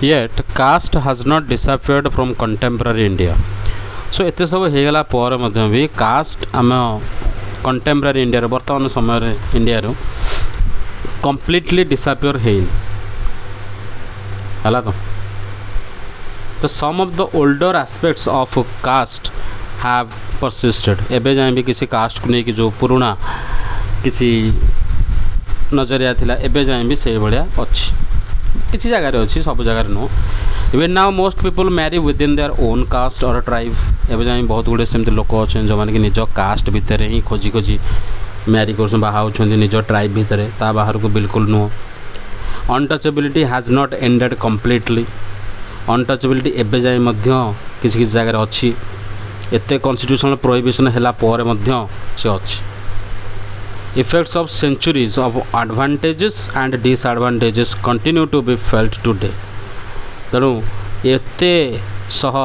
Yet caste has not disappeared from contemporary India. सो एत सब होगला पर भी कास्ट आम कंटेम्परारी इंडिया बर्तमान समय इंडिया कंप्लीटली डिसअपियर है तो some of the older aspects of caste have persisted एबे जाए भी किसी कास्ट को लेकिन जो पुराना किसी नजरिया थिला एबे जाए भी से भाया अच्छी किसी जगह अच्छी सब जगह नुह even now most people marry within their own caste or tribe एवं जाए बहुत गुड़े सेमती लोक अच्छे जो मैंने कि निज कास्ट भितर ही खोजी खोजी मैरी कर बाहा निज ट्राइब भितर ता बाहर को बिल्कुल नुह untouchability has not ended completely untouchability एवं जाए किसी जगह अच्छी एत कन्स्टिट्यूशनल प्रोहिबिशन है से अच्छी effects of centuries of advantages and disadvantages continue to be felt today तेणु एते शह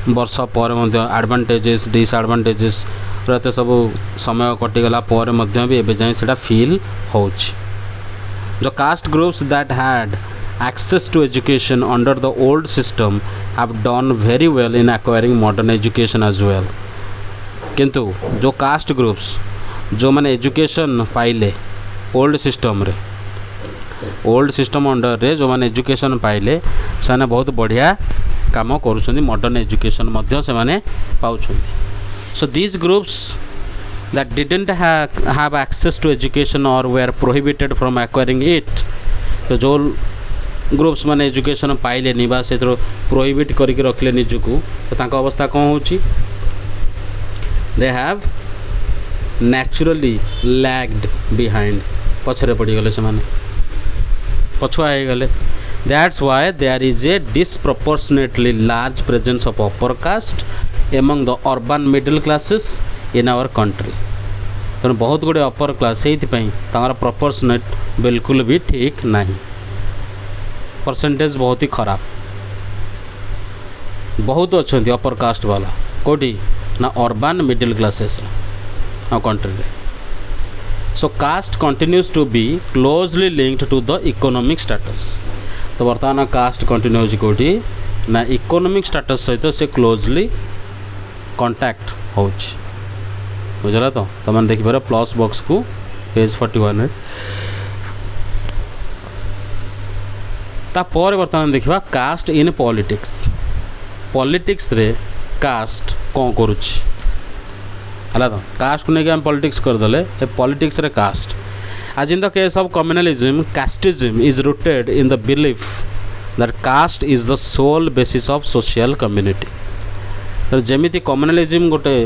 वर्ष पर एडवांटेजेस डिसएडवांटेजेस एत सब समय कटिगला पर भी एबे जाए सेटा फील हो the caste groups that had access to education under the old system have done very well in acquiring modern education as well किंतु जो कास्ट ग्रुप्स जो मैंने एजुकेशन पाइले ओल्ड सिस्टम अंडर रे जो मैंने एजुकेशन पाइले से बहुत बढ़िया काम करुँच मॉडर्न एजुकेशन से मैंने पाउछंती so these groups that didn't have access to education or were prohibited from acquiring it तो जो ग्रुप्स माने एजुकेशन पाइले बा से प्रोहिबिट करके रखले निजको तो तांका अवस्था कौन हो they have naturally lagged behind पछरे पड़ी गले से माने पछुआ हो गले that's why there is a disproportionately large presence of upper caste among the urban middle classes in our country तेणु बहुत गुड़े अपर क्लास से प्रोपोर्शनेट बिल्कुल भी ठीक नहीं परसेंटेज बहुत ही खराब बहुत अच्छा अपर कास्ट वाला कौटी ना urban middle classes country so caste continues to be closely linked to the economic status तो बर्तमान कास्ट कंटिन्यू हो कौटी ना इकोनॉमिक स्टेटस सहित से क्लोजली कांटेक्ट हो बुझला तो मैंने देखिए प्लस बॉक्स को पेज 41 तापर बर्तमान देखा कास्ट इन पॉलिटिक्स रे कास्ट कौन करुच्ची है तो कास्ट को लेकिन पॉलिटिक्स करदे पॉलिटिक्स रे कास्ट आज in the case of communalism casteism is rooted in the belief that caste is the sole basis of social community तो जमीती कम्युनलिज्म गोटे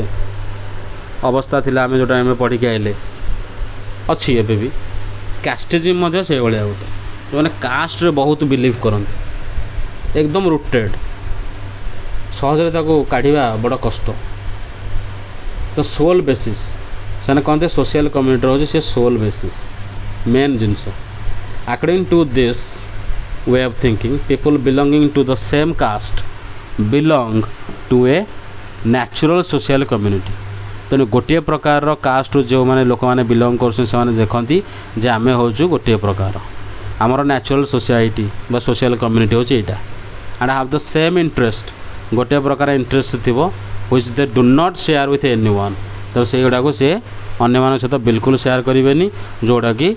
अवस्था थिला आम जोटा आम पढ़ी आइले अच्छी एबे भी कास्टिज्म से भाया गोटे जो मैंने कास्ट रे बहुत बिलीव करते एकदम रूटेड सहजरे ताको काढ़ा बड़ कष्ट तो सोल बेसिस से कहते सोशल कम्युनिटी हो से सोल बेसिस मेन जिनस according to this way of thinking people belonging to the same caste belong to a natural social community तेणु गोटे प्रकार कास्ट जो मैंने लोक मैंने बिलोंग कर देखती जे आम हूँ गोटे प्रकार आमर नेचुरल सोसाइटी बा सोशल कम्युनिटी हो and have the same interest गोटे प्रकार इंटरेस्ट थी which they do not share with any one तो से गुड़ा को सी अन्य सहित बिल्कुल शेयर करेंगे जोड़ा कि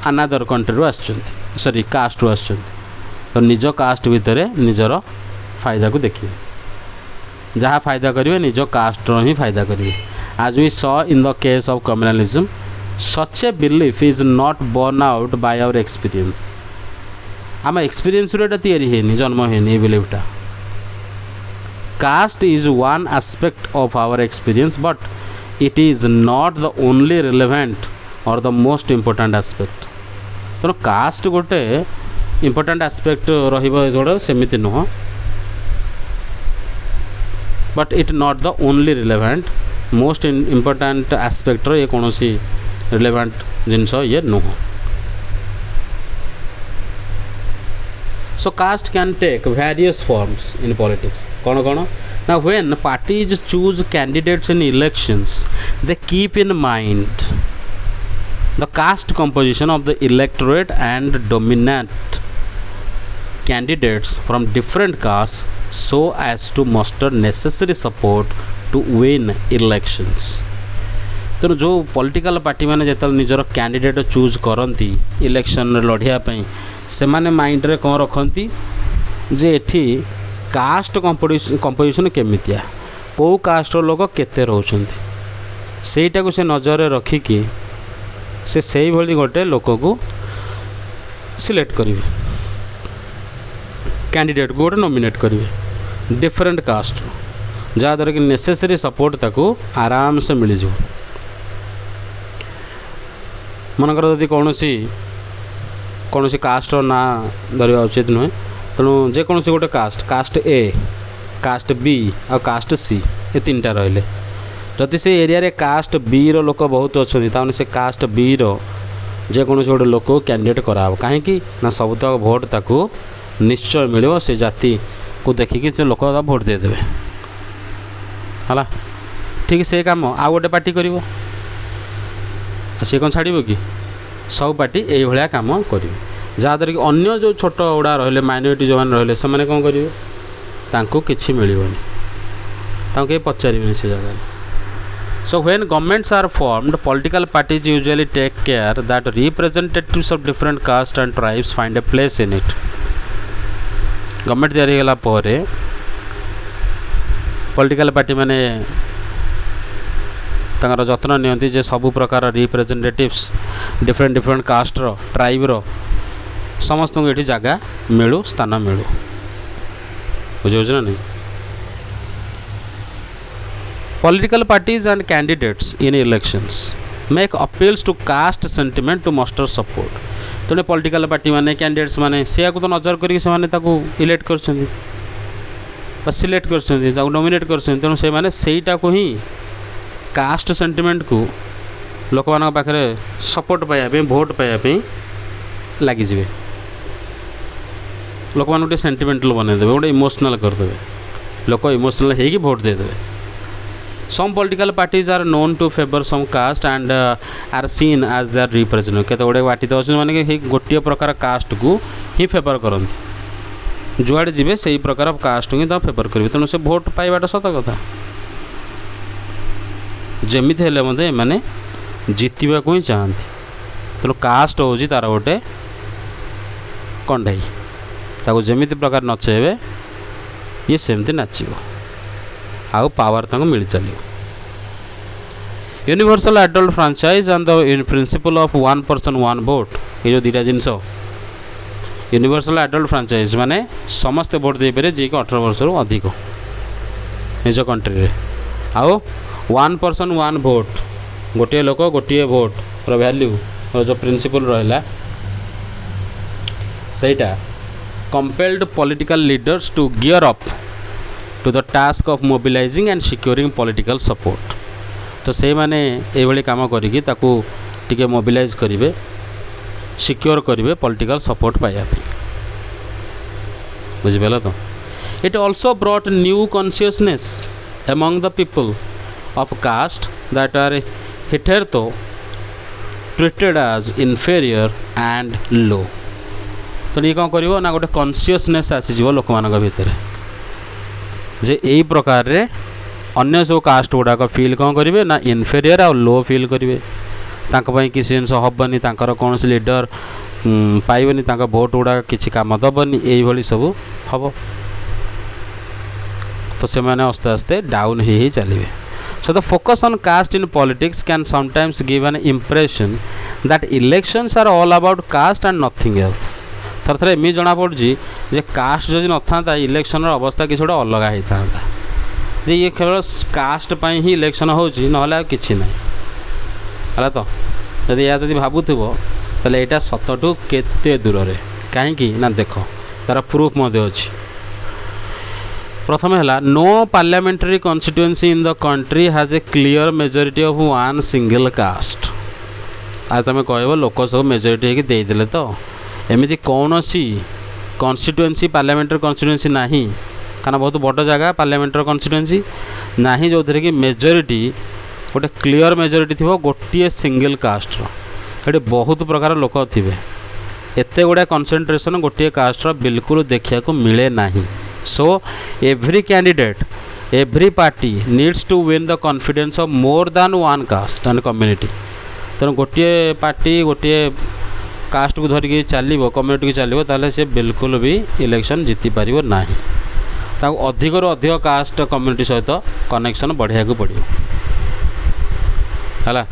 अनादर कंट्री आसुँच सॉरी कास्ट रू आसुँच तो निज कास्ट भितर निजर फायदा को देखिए जहाँ फायदा करेंगे निज कास्ट ही फायदा करेंगे as we saw in the case of communalism such a belief is not born out by our experience आम एक्सपीरियंस तैयारी है जन्म है बिलीवटा caste is one aspect of our experience but it is not the only relevant or the most important aspect तेणु caste गोटे important aspect रोटा सेमती नुह but it not the only relevant most important aspect ये कौन सी relevant जिनस ये नुह so caste can take various forms in politics कौन कौन ना when parties choose candidates in elections they keep in mind the caste composition of the electorate and dominate candidates from different castes so as to muster necessary support to win elections. ତେଣୁ ଯେଉଁ political party ମାନେ ଯେତେବେଳେ ନିଜର candidate choose କରନ୍ତି ଇଲେକ୍ସନରେ ଲଢ଼ିବା ପାଇଁ ସେମାନେ ମାଇଣ୍ଡରେ କ'ଣ ରଖନ୍ତି ଯେ ଏଠି କାଷ୍ଟ କମ୍ପୋଜିସନ୍ କେମିତିଆ, କେଉଁ କାଷ୍ଟର ଲୋକ କେତେ ରହୁଛନ୍ତି, ସେଇଟାକୁ ସେ ନଜରରେ ରଖିକି ସେ ସେଇଭଳି ଗୋଟେ ଲୋକକୁ ସିଲେକ୍ଟ କରିବେ, କ୍ୟାଣ୍ଡିଡେଟ୍କୁ ଗୋଟେ ନୋମିନେଟ୍ କରିବେ ଡିଫରେଣ୍ଟ କାଷ୍ଟରୁ, ଯାହାଦ୍ୱାରା କି ନେସେସରୀ ସପୋର୍ଟ ତାକୁ ଆରାମସେ ମିଳିଯିବ। ମନେକର ଯଦି କୌଣସି କାଷ୍ଟର ନାଁ ଧରିବା ଉଚିତ ନୁହେଁ, ତେଣୁ ଯେକୌଣସି ଗୋଟେ କାଷ୍ଟ ଏ, କାଷ୍ଟ ବି ଆଉ କାଷ୍ଟ ସି, ଏ ତିନିଟା ରହିଲେ, ଯଦି ସେ ଏରିଆରେ କାଷ୍ଟ ବିର ଲୋକ ବହୁତ ଅଛନ୍ତି ତାହେଲେ ସେ କାଷ୍ଟ ବିର ଯେକୌଣସି ଗୋଟେ ଲୋକକୁ କ୍ୟାଣ୍ଡିଡେଟ୍ କରାହେବ। କାହିଁକି ନା ସବୁତକ ଭୋଟ୍ ତାକୁ ନିଶ୍ଚୟ ମିଳିବ, ସେ ଜାତିକୁ ଦେଖିକି ସେ ଲୋକ ଭୋଟ୍ ଦେଇଦେବେ ହେଲା। ଠିକ୍ ସେ କାମ ଆଉ ଗୋଟେ ପାର୍ଟି କରିବ, ସେ କ'ଣ ଛାଡ଼ିବ କି? ସବୁ ପାର୍ଟି ଏଇଭଳିଆ କାମ କରିବେ, ଯାହାଦ୍ୱାରା କି ଅନ୍ୟ ଯେଉଁ ଛୋଟ ଗୁଡ଼ା ରହିଲେ, ମାଇନରିଟି ଯେଉଁମାନେ ରହିଲେ, ସେମାନେ କ'ଣ କରିବେ? ତାଙ୍କୁ କିଛି ମିଳିବନି, ତାଙ୍କୁ କେହି ପଚାରିବେନି ସେ ଜାଗାରେ। So when governments are formed, political parties usually take care that representatives of different castes and tribes find a place in it. Government तैयारी गला परे पॉलिटिकल पार्टी माने तांकर जत्न नियंती जे सब प्रकार रिप्रेजेंटेटिव्स डिफरेंट कास्ट रो ट्राइब रो समस्त को एठी जगह मिलू, स्थान मिलू, बुझे ना नहीं। Political parties and candidates in elections make appeals to caste sentiment to muster support. तेणु पॉलिटिकल पार्टी माने कैंडिडेट्स माने से तो नजर करी से माने ताको इलेक्ट कर सिलेक्ट कर नॉमिनेट कर, तेणु से माने सेटा को ही कास्ट सेंटिमेंट को लोक मान पाखे सपोर्ट पाइबा भोट पाइबा लगी जाए, लोक मान गोटे सेंटिमेंटल बनईदे, गोटे इमोशनल करदे, लोक इमोशनल होगी vote देदेवे। Some political parties are known to favor some caste and are seen as their representative. केते गोटे पार्टी तो अच्छे माने कि गोटे प्रकार कास्ट को ही फेवर करती, जुआड़े जीवे से प्रकार कास्ट ही फेवर करेंगे, तेणु से भोट पाइबाटा सत कथा। जमी हेले मते माने जितवा को ही चाहती, तेणु कास्ट हूँ तार गोटे कंडाई, ताको जमी प्रकार नचेबे ये सेमती नाचिबो आउ पावर तक मिल चलो। Universal adult franchise and the principle of one person one vote, ये जो दुटा जिनस यूनिवर्सल एडल्ट फ्रांचाइज माने समस्ते भोट दे पारे जी 18 वर्ष रु अधिक निज कंट्री रे, आउ वन पर्सन वन वोट, गोटे लोक गोटे वोट रो वैल्यू जो प्रिंसिपल रहा सेटा compelled political leaders to gear up to the task of mobilizing and securing political support. तो से माने ये काम करिकी ताकू टिके मोबिलाइज करिवे, सिक्योर करिवे पॉलिटिकल सपोर्ट पाइबा पे, बुझिपाल तो। It also brought new consciousness among the people of caste that are hitherto treated as inferior and low. तो ये कौन करिवो ना गोटे कॉन्शियसनेस आसीजिवो लोक मानक भितर जे यही प्रकार रे अन्य सब कास्ट गुड़ाक फिल कौन करेंगे ना इनफेरियर आ लो फिल करेंगे, किसी जिन हेनी, कौन से लीडर पाइबनी, भोट गुड़ा किसी कम दबनी, यही सब हम तो से मैंने आस्ते आस्ते डाउन ही चलिए। So the focus on caste in politics can sometimes give an impression that elections are all about caste and nothing else. थर थर एमती जना पड़ी जे कास्ट जदि न था इलेक्शन अवस्था किसी गोटे अलग होता जे ये केवल कास्ट पर ही इलेक्शन हो ना कि ना है तो जदि या जब भावुव तो यहाँ सतठू केते दूर रे कहीं ना देख तार प्रूफ अच्छी। प्रथम है no parliamentary constituency in the country has a clear majority of one single caste. आ तुम कह लोक सब मेजोरिटी होगी देदेले तो एमती कौन सी कन्स्टिट्युएंसी पार्लियामेंटरी कन्स्टिट्युएंसी नहीं, कारण बहुत बड़ जगह पार्लियामेंटरी कन्स्टिट्युएंसी नहीं जो कि मेजोरिटी गोटे क्लियर मेजोरिटी थी गोटे सिंगल कास्ट ये बहुत प्रकार लोक थे एत गुड़ा कनसेंट्रेशन गोटे कास्टर बिल्कुल देखा मिले ना. So every candidate every party needs to win the confidence of more than one caste and community. तेणु गोटे पार्टी गोटे कास्ट को धरिकी चलो कम्युनिटी की चलो ताले से बिल्कुल भी इलेक्शन जीति पार ना. अधिक रू अधिक कास्ट कम्युनिटी सहित कनेक्शन बढ़िया को पड़ो है.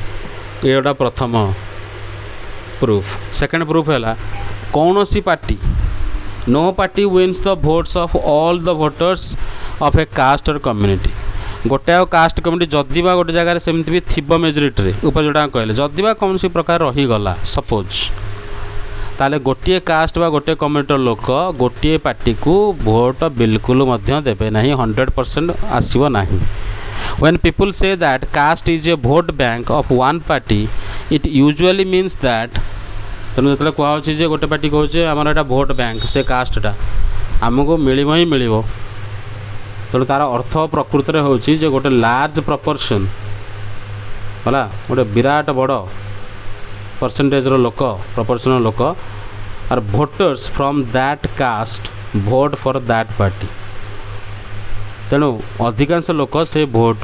ये गोटा प्रथम प्रूफ. सेकेंड प्रूफ है कौन सी party no party wins the votes of all the voters of a caste और कम्युनिटी. गोटे कास्ट कम्युनिटी जदि बा गोटे जगह सेमती भी थी मेजोरिटी ऊपर जोटा कहले जदि बा कौन प्रकार रहीगला सपोज ताले गोटे कास्ट बा गोटे कम्युनिटर लोक गोटे पार्टी को भोट बिल्कुल देवे ना 100% आसव ना. When people say that caste is a vote bank of one party, it usually means that तेणु जो कहुच्छे जे गोटे पार्टी कहे आमर यहाँ भोट बैंक से कास्टा आमको मिल ही मिल. तेणु तार अर्थ प्रकृत में हूँ गोटे लार्ज प्रपोर्शन है गोटे विराट बड़ परसेंटेज लोक प्रपोर्शन लोक are voters from that caste vote for that party. तेणु अधिकांश लोक से भोट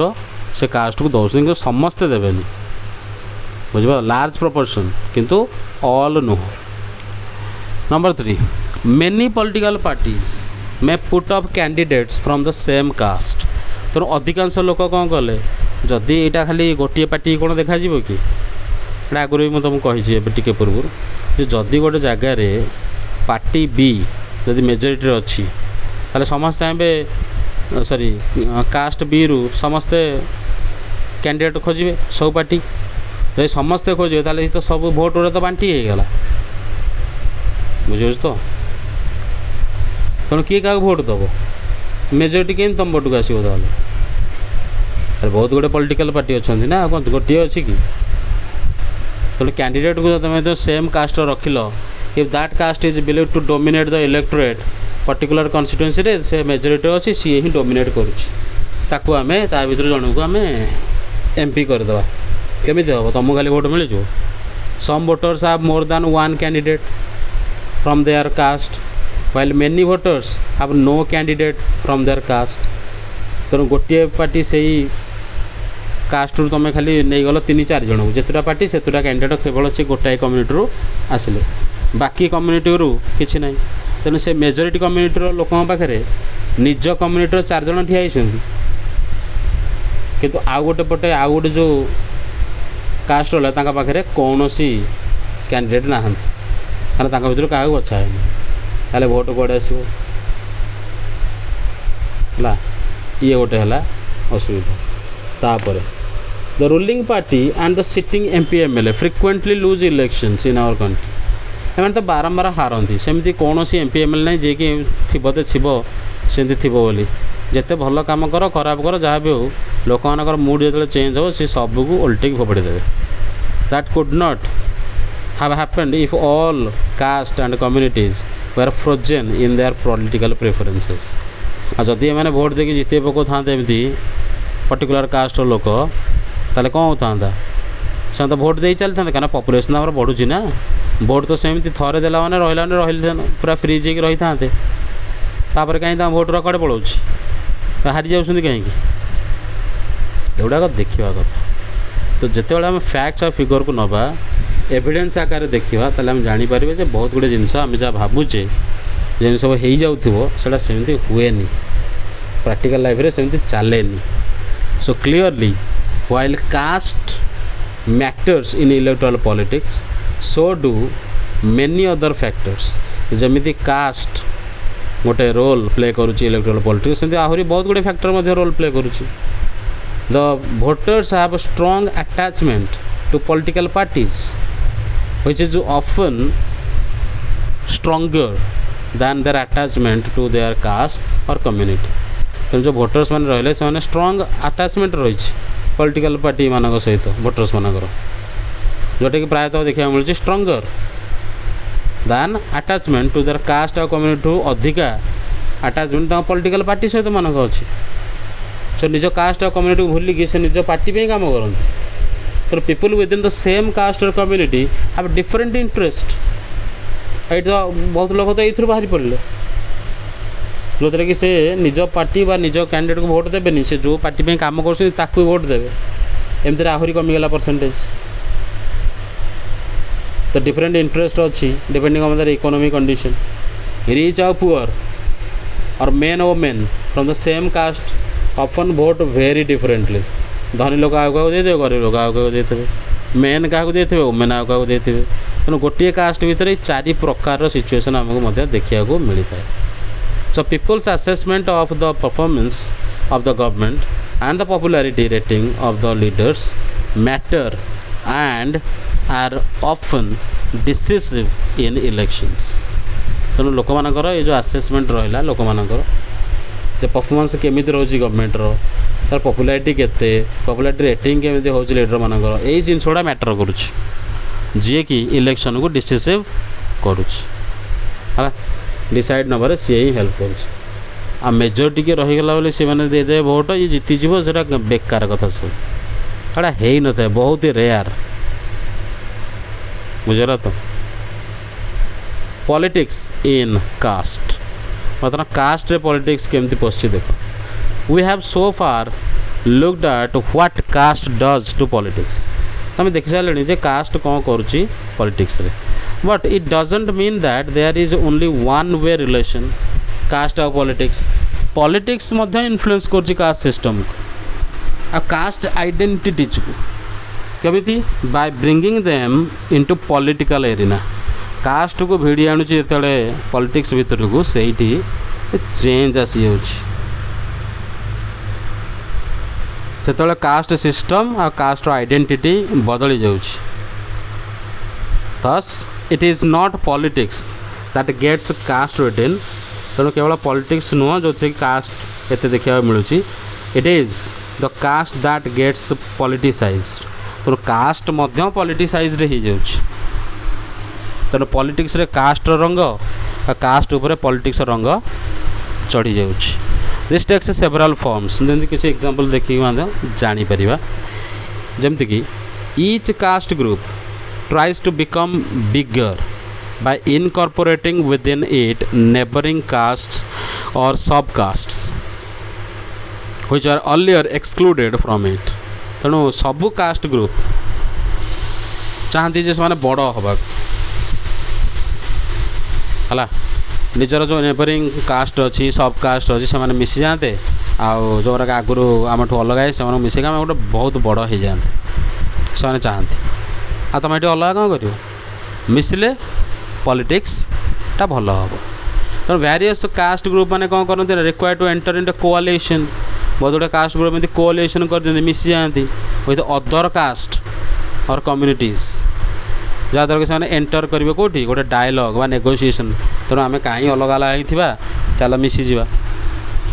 से कास्ट को दौरान कि समस्ते देवेनि बुझा लार्ज प्रपोर्शन किंतु ऑल नुह. Number 3 many political parties may put up candidates from the same caste. तेणु अधिकांश लोक कौन कले जदि यहाँ खाली गोटे पार्टी कौन देखा कि आगुरी भी तुमको कही टे पूर्व जदि गोटे जगार पार्टी बी जदि मेजोरिटी अच्छी ताले समस्त चाहे सॉरी कास्ट बी रु समस्ते कैंडिडेट खोजे सब पार्टी जब समस्ते खोजे ताले तो सब भोट गुड़ा तो बांटी गला बुझे तो. तेणु किए क्या भोट दब मेजोरिटी कहीं तुम भोट को आसो अरे बहुत गुड़े पॉलिटिकल पार्टी अच्छा ना गोटे अच्छी कि तेणु कैंडिडेट को तुम सेम कास्ट रखिल if that caste is believe to dominate the electorate particular constituency रे से मेजोरिटी अच्छी सी ही डोमिनेट करुँच आम ता भर जन को आम एमपी करदे केमी हम तुमको खाली भोट मिल जाओ. Some voters have more than one candidate from their caste while many voters have no candidate from their caste. तेणु गोटे पार्टी से कास्ट रू तुम खाली नहीं गल 3-4 जन को जितटा पार्टी से कैंडिडेट केवल से गोटाए कम्युनिटी रू आसिले बाकी कम्युनिटी रू किसी ना. तेणु से मेजोरिटी कम्युनिटी लोकों पाखे निज कम्युनिटी 4 जन ठिया किंतु आउ गोटे पटे आउ गोटे जो कास्ट रहा पाखे कौन कैंडिडेट ना कारण भर क्या बछा है भोट कौड़े आसो ये गोटे है असुविधा. तापर the ruling party and the sitting MP MLA frequently lose elections in our country. एम तो बारंबार हारती सेमती कौन एमपी एमएलए ना जी कि थी तो थो सेमती थी बोली जिते भल कम कर खराब कर जहाँ भी हो लोक मानकर मूड जो चेंज हो सी सबको उल्टे फोपड़ी देवे. That could not have happened if all caste and communities were frozen in their political preferences. आ जदि मैंने भोट देके जिते पकाउ था एमती पर्टिकुलर कास्ट लोक ताले कौन होता से तो भोट दे चलते कहीं पपुलेसन आम बढ़ुची ना भोट तो सेमती थरे देला मैंने रहा रही पूरा फ्रीज होगी रही था तापर कहीं भोट कड़े पड़ोची हारी जाऊँ कहीं एगुड़ाक देखा कथा. तो जिते आम फैक्ट्स और फिगर को नवा एविडेंस आकार देखा ताले आम जापर बहुत गुड़े जिनस आम जहाँ भावुचे जमी सब हो जाता सेमती हुए प्रैक्टिकल लाइफ रे सेमती चले. So clearly while caste matters in electoral politics so do many other factors. जमीती कास्ट गोटे रोल प्ले करुच्ची इलेक्टोरल पॉलिटिक्स सेमती आहरी बहुत गुड़े फैक्टर रोल प्ले करुच्ची. The voters have strong attachment to political parties which is often stronger than their attachment to their caste और community. तेणु जो भोटर्स मैंने रही से स्ट्रॉन्ग अटैचमेंट रही पॉलिटिकल पार्टी मान सहित भोटर्स मानकर जोटा कि प्रायतः देखा मिलूँ stronger than attachment to their caste और कम्युनिटी अधिका अटैचमेंट पॉलिटिकल पार्टी सहित मानक अच्छी. सो निज कास्ट और कम्युनिटी को भूलिकी से निज पार्टी पे काम करते. तो people within the same caste और कम्युनिटी हैव डिफरेंट इंटरेस्ट ये तो बहुत लोग तो ये बाहरी पड़े जो कि से निज पार्टी बा निज कैंडिडेट को भोट देवेनि से जो पार्टी पे काम कर भोट देवे एमती आहरी कमिगला परसेंटेज तो डिफरेंट इंटरेस्ट अच्छी depending on the economic condition rich और पुअर और मेन और men from the same caste often vote very differently धनी लोक आगे क्या देते गरीब लोक आगे क्या देते मेन क्या देते वोमेन आगे क्या देते तेणु गोटे कास्ट भितर चारि प्रकार सिचुएसन आमको देखा मिलता है so people's assessment of the performance of the government and the popularity rating of the leaders matter and are often decisive in elections तेणु लोक मानकर ये जो असेसमेंट रहा लोक मानकर जे परफॉर्मेंस केमिति रोची गवर्नमेंट रो तार पॉपुलैरिटी केते पॉपुलैरिटी रेटिंग केमिति होची लीडर मानकर एई जिनसोडा मैटर करूची जे कि इलेक्शन को डिसिसिव करूची हला डिसाइड नंबर सी ही हेल्प करूची आ मेजोरिटी के रहीगला बोले से मैंने देदेवे भोट ये जीतीज से बेकार कथा सब एटा हो न था बहुत ही रेयर बुझल तो पॉलिटिक्स इन कास्ट मतलब कास्ट रे पॉलिटिक्स केमती पशि देख we have so far looked at what caste does to politics तुम देखि सारे जे कास्ट कौन करुच्ची पॉलिटिक्स रे but it doesn't mean that there is only one way relation caste और पॉलिटिक्स मध्य इन्फ्लुएंस कर कास्ट सिस्टम को आ कास्ट आइडेंटिटी को केमिति by bringing them into political arena caste को भिड़ी आणुची जेतले पॉलिटिक्स भीतर को सेठी चेंज आसी जाउची सेतले कास्ट सिस्टम आ कास्ट आइडेंटिटी बदली जाउची thus it is not politics that gets caste written तेणु केवल पॉलिटिक्स नुह जो कास्ट एत देखा मिलूँ it is the caste that gets politicised तेणु कास्ट मध्य पॉलिटिसाइज्ड हो जाउछि तेणु पॉलिटिक्स रे कास्ट रंग कास्ट उपर पॉलिटिक्स रंग चढ़ी जाउछि दिस टेक्स सेवरल फॉर्म्स जमी किसी एग्जांपल देखिए जानी परिबा जेमति कि each caste group tries to become bigger by incorporating within it neighboring castes or subcastes which are earlier excluded from it तेणु सबू कास्ट ग्रुप चाहती जे से बड़ हवा है निजर जो नेबरिंग कास्ट अच्छी सब कास्ट अच्छी से मिसी जाते आउ जो आगुरी आम अलग है से मिसेक आम गोटे बहुत बड़ हो जाते से चाहती आ तुम ये अलग कौन कर मिसिले पॉलिटिक्स टा भल हम तेणु वेरियस कास्ट ग्रुप मैंने कौन करते require to enter in coalition बहुत गुटे कास्ट ग्रुप में कोअलिशन कर मिसी जाती विथ अदर कास्ट और कम्युनिटीज जहाँद्वारा कि से एंटर करेंगे कौटी गोटे डायलॉग व नेगोशिएशन तेणु आम कहीं अलग अलग होता चल मिसीजा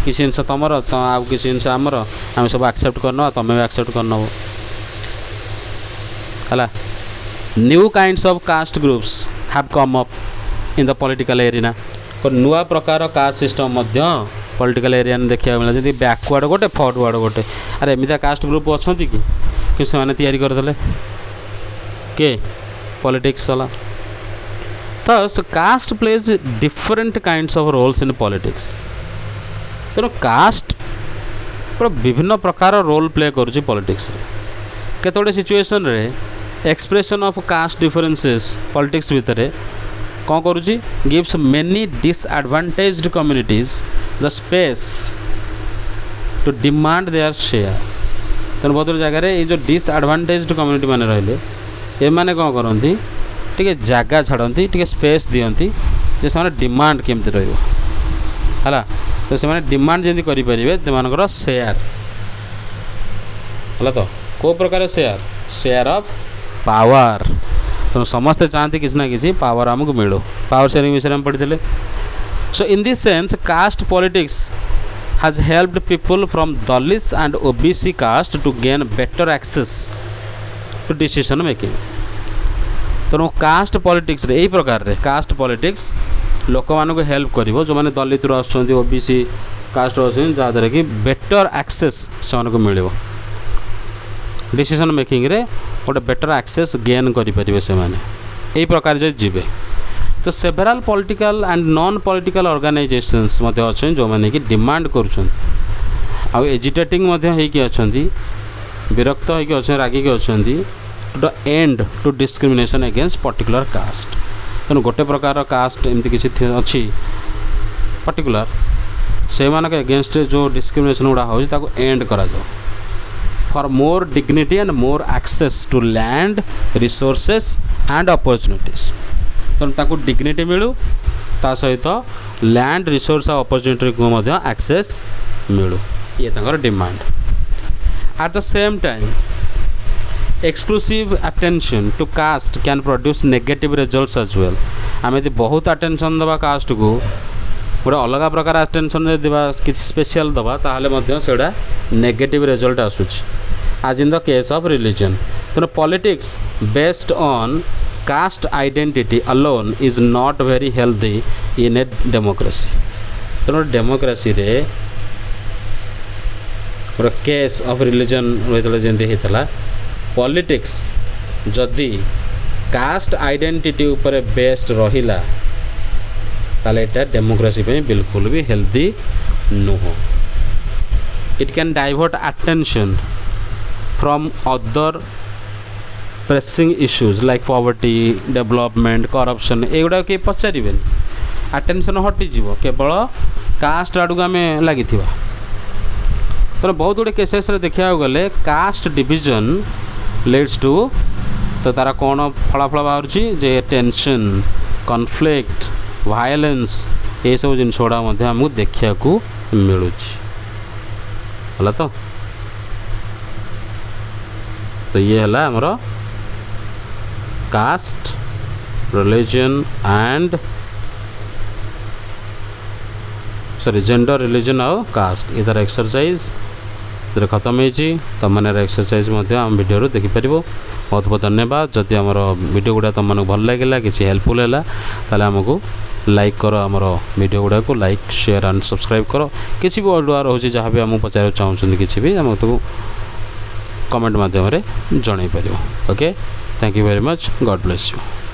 किसी जिन तुम आउ किसी जिन आमर आम सब एक्सेप्ट करन तुम्हें भी एक्सेप्ट करनब है new kinds of caste groups have come up in the political arena को नुआ प्रकार कास्ट सिस्टम पॉलिटिकल एरिया में देखा मिले जमी बैकवर्ड गोटे फॉरवर्ड गोटे अरे एमती कास्ट ग्रुप अच्छा कि से तैयारी करदे के पॉलिटिक्स वाला तो caste plays different kinds of roles in politics तेणु कास्ट विभिन्न प्रकार रोल प्ले करुच्ची पॉलिटिक्स केतोटे सिचुएशन रे expression of caste differences politics भितर कौन करुच्ची gives many disadvantaged communities the space to demand their share तेणु बहुत जगह ये जो डिसएडवांटेज्ड कम्युनिटी मैंने रहिले ये मैंने कौन करती टे जगह छाड़ती टे स्पेस दियंती जे से डिमांड केमती रहा तो से डिमांड जमी करें शेयर है तो कौ प्रकार शेयर शेयर ऑफ पावर तो समस्ते चाहती किसी ना किसी पावर आमको मिलो पावर शेयरिंग विषय में पढ़ी so in this sense caste politics has helped people from Dalit and OBC caste to gain better access to decision making. तेणु कास्ट पॉलिटिक्स रे यही प्रकार रे कास्ट पॉलिटिक्स लोक मानक हेल्प करिवो जो माने दलित रो आछंती ओबीसी कास्ट रो आछंती जादरे कि बेटर एक्सेस से मानक मिलिवो डिसीजन मेकिंग रे गोटे बेटर एक्सेस गेन करि परिबे से माने एही प्रकार जे जिवे तो several political and non political organisations मध्य अच्छे जो मैंने कि डिमांड करुँच आउ एजिटेटिंग अच्छा विरक्त होगी अच्छे रागिक अच्छा to end to discrimination against particular caste तेणु गोटे प्रकार कास्ट एमती किसी अच्छी पर्टिकुलर से मानक एगेंस्ट जो डिस्क्रिमिनेशन गुड़ा हो एंड करा जाओ for more dignity and more access to land resources and opportunities तेणु ताकू डिग्निटी मिलू ता सहित लैंड रिसोर्स और अपॉर्चुनिटी को एक्सेस मिलू ये तांकर demand at the same time exclusive attention to caste can produce negative results as well आम यदि बहुत अटेंशन दबा कास्ट को गोटे अलग प्रकार अटेंशन देवा किसी स्पेशल दबा ताहले सेटा नेगेटिव रिजल्ट आसूची आज in the case of religion तेणु politics based on caste identity alone is not very healthy in a democracy तेणु डेमोक्रेसी रे गोटे केस ऑफ रिलीजन जमी होता पॉलिटिक्स जदि कास्ट आइडेंटिटी उपरे बेस्ड रहिला ताले एटा डेमोक्रेसी पे बिल्कुल भी हेल्दी नुह it can divert attention from other pressing issues like poverty development corruption एगुड़ा कि पचारे अटेंशन हटिଯିव केवल कास्ट आड़ आम लगी तो बहुत गुड़े केसेस देखा गले कास्ट डिविजन लीड्स टू तो तारा कौन फलाफल बाहर जे टेंशन कॉन्फ्लिक्ट वायलेंस ये सब जिन गुड़ा आमको देखा मिलूँ है तो ये है आमर caste religion and sorry gender religion आउ कास्ट ये तार एक्सरसाइज खत्म होती तुम मैंने एक्सरसाइज आम वीडियो देखिपर बहुत बहुत धन्यवाद जदि आम वीडियो गुड़ा तुम मन भल लगे किसी हेल्पफुल है ताले आमको लाइक कर आमर वीडियो गुड़ा को लाइक शेयर एंड सब्सक्राइब कर किसी भी अडुआ रोचे जहाँ भी आमको पचार चाहूँ किसी भी आम तुम कमेंट मध्यम जन पार okay thank you very much God bless you.